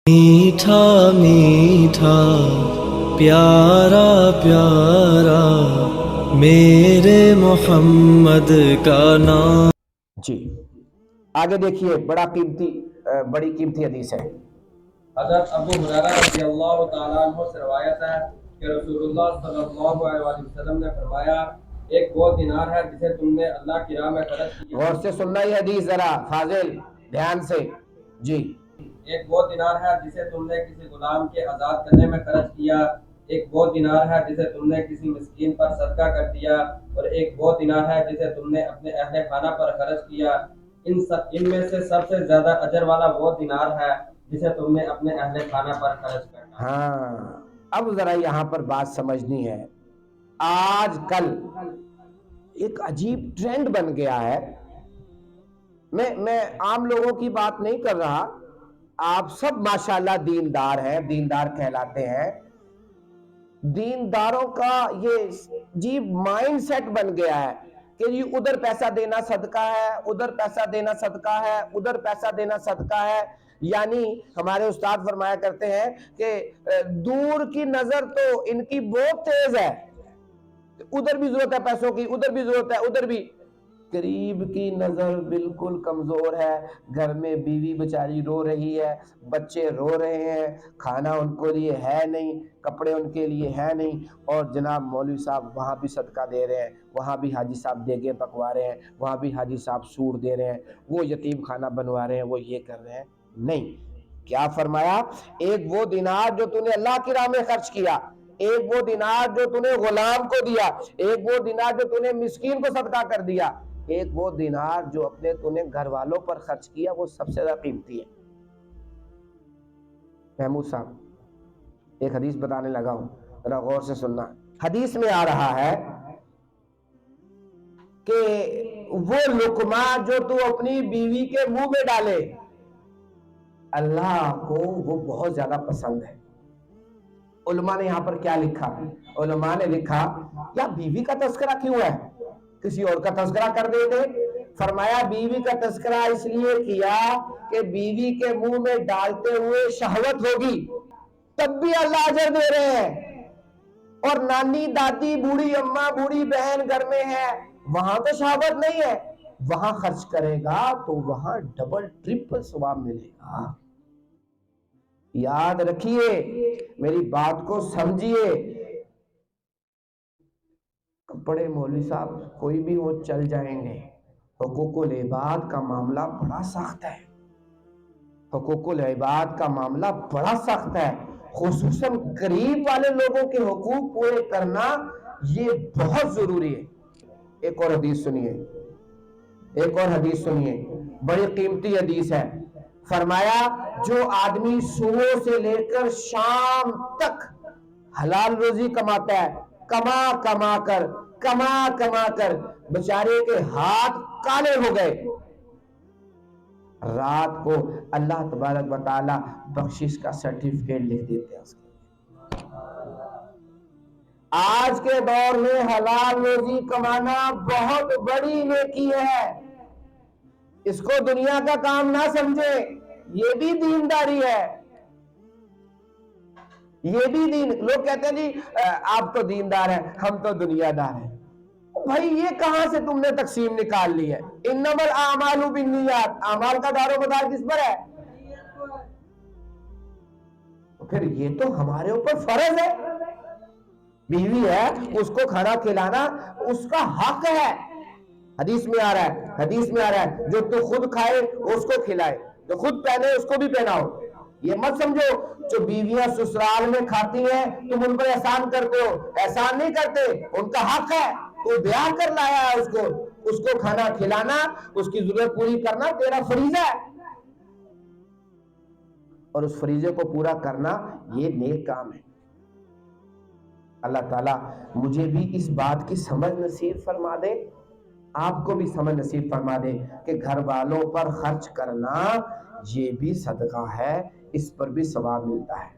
میٹھا میٹھا پیارا پیارا میرے محمد کا نام۔ جی آگے دیکھیے، بڑی قیمتی حدیث ہے۔ حضرت ابو ہریرہ رضی اللہ تعالیٰ عنہ سے روایت ہے کہ رسول اللہ صلی اللہ علیہ وسلم نے فرمایا، ایک وہ دینار ہے جسے تم نے اللہ کی راہ میں خرچ کیا۔ غور سے سننا یہ حدیث ذرا فاضل، دھیان سے۔ جی، ایک وہ دینار ہے جسے تم نے کسی غلام کے آزاد کرنے میں خرچ کیا، ایک وہ دینار ہے جسے تم نے کسی مسکین پر صدقہ کر دیا، اور ایک وہ دینار ہے جسے تم نے اپنے اہل خانہ پر خرچ کیا۔ ان میں سے سب سے زیادہ اجر والا وہ دینار ہے جسے تم نے اپنے اہل خانہ پر خرچ کرنا۔ ہاں، اب ذرا یہاں پر بات سمجھنی ہے۔ آج کل ایک عجیب ٹرینڈ بن گیا ہے۔ میں عام لوگوں کی بات نہیں کر رہا، آپ سب ماشاءاللہ دیندار ہیں، دیندار کہلاتے ہیں۔ دینداروں کا یہ عجیب مائنڈ سیٹ بن گیا ہے کہ یہ ادھر پیسہ دینا صدقہ ہے، ادھر پیسہ دینا صدقہ ہے، ادھر پیسہ دینا صدقہ ہے۔ یعنی ہمارے استاد فرمایا کرتے ہیں کہ دور کی نظر تو ان کی بہت تیز ہے، ادھر بھی ضرورت ہے پیسوں کی، ادھر بھی ضرورت ہے، ادھر بھی۔ قریب کی نظر بالکل کمزور ہے، گھر میں بیوی بیچاری رو رہی ہے، بچے رو رہے ہیں، کھانا ان کو لیے ہے نہیں، کپڑے ان کے لیے ہے نہیں، اور جناب مولوی صاحب وہاں بھی صدقہ دے رہے ہیں، وہاں بھی حاجی صاحب دیگیں پکوا رہے ہیں، وہاں بھی حاجی صاحب سوٹ دے رہے ہیں، وہ یتیم خانہ بنوا رہے ہیں، وہ یہ کر رہے ہیں۔ نہیں، کیا فرمایا؟ ایک وہ دینار جو تو نے اللہ کی راہ میں خرچ کیا، ایک وہ دینار جو تو نے غلام کو دیا، ایک وہ دینار جو تو نے مسکین کو صدقہ کر دیا، ایک وہ دینار جو اپنے تو نے گھر والوں پر خرچ کیا، وہ سب سے زیادہ قیمتی ہے۔ محمود صاحب ایک حدیث بتانے لگا ہوں، ذرا غور سے سننا۔ حدیث میں آ رہا ہے کہ وہ لقمہ جو تو اپنی بیوی کے منہ میں ڈالے، اللہ کو وہ بہت زیادہ پسند ہے۔ علماء نے یہاں پر کیا لکھا؟ علماء نے لکھا، یا بیوی کا تذکرہ کیوں ہے؟ کسی اور کا تذکرہ کر دیتے۔ فرمایا بیوی کا تذکرہ اس لیے کیا کہ بیوی کے منہ میں ڈالتے ہوئے شہوت ہوگی، تب بھی اللہ اجر دے رہے ہیں۔ اور نانی دادی بوڑھی اماں بوڑھی بہن گھر میں ہے، وہاں تو شہوت نہیں ہے، وہاں خرچ کرے گا تو وہاں ڈبل ٹرپل ثواب ملے گا۔ یاد رکھیے، میری بات کو سمجھیے۔ کپڑے مولوی صاحب کوئی بھی وہ چل جائیں گے، حقوق العباد کا معاملہ بڑا سخت ہے، حقوق العباد کا معاملہ بڑا سخت ہے، خصوصاً قریب والے لوگوں کے حقوق پورے کرنا یہ بہت ضروری ہے۔ ایک اور حدیث سنیے، ایک اور حدیث سنیے، بڑی قیمتی حدیث ہے۔ فرمایا جو آدمی صبح سے لے کر شام تک حلال روزی کماتا ہے، کما کما کر بیچارے کے ہاتھ کالے ہو گئے، رات کو اللہ تبارک و تعالی بخشش کا سرٹیفکیٹ لکھ دیتے ہیں اس کے۔ آج کے دور میں حلال روزی کمانا بہت بڑی نیکی ہے، اس کو دنیا کا کام نہ سمجھے، یہ بھی دینداری ہے، یہ بھی دین۔ لوگ کہتے ہیں جی آپ تو دیندار ہیں، ہم تو دنیا دار ہیں۔ بھائی یہ کہاں سے تم نے تقسیم نکال لی ہے؟ انما الاعمال بالنیات، اعمال کا دار و مدار کس پر ہے؟ پھر یہ تو ہمارے اوپر فرض ہے، بیوی ہے اس کو کھانا کھلانا اس کا حق ہے۔ حدیث میں آ رہا ہے، حدیث میں آ رہا ہے جو تو خود کھائے اس کو کھلائے، جو خود پہنے اس کو بھی پہناؤ۔ یہ مت سمجھو جو بیویاں سسرال میں کھاتی ہیں تم ان پر احسان کرتے ہو، احسان نہیں کرتے، ان کا حق ہے، تو بیاہ کر لایا ہے اس کو کھانا کھلانا، اس کی ضرورت پوری کرنا تیرا فریضہ ہے، اور اس فریضے کو پورا کرنا یہ نیک کام ہے۔ اللہ تعالیٰ مجھے بھی اس بات کی سمجھ نصیب فرما دے، آپ کو بھی سمجھ نصیب فرما دے کہ گھر والوں پر خرچ کرنا یہ بھی صدقہ ہے، اس پر بھی ثواب ملتا ہے۔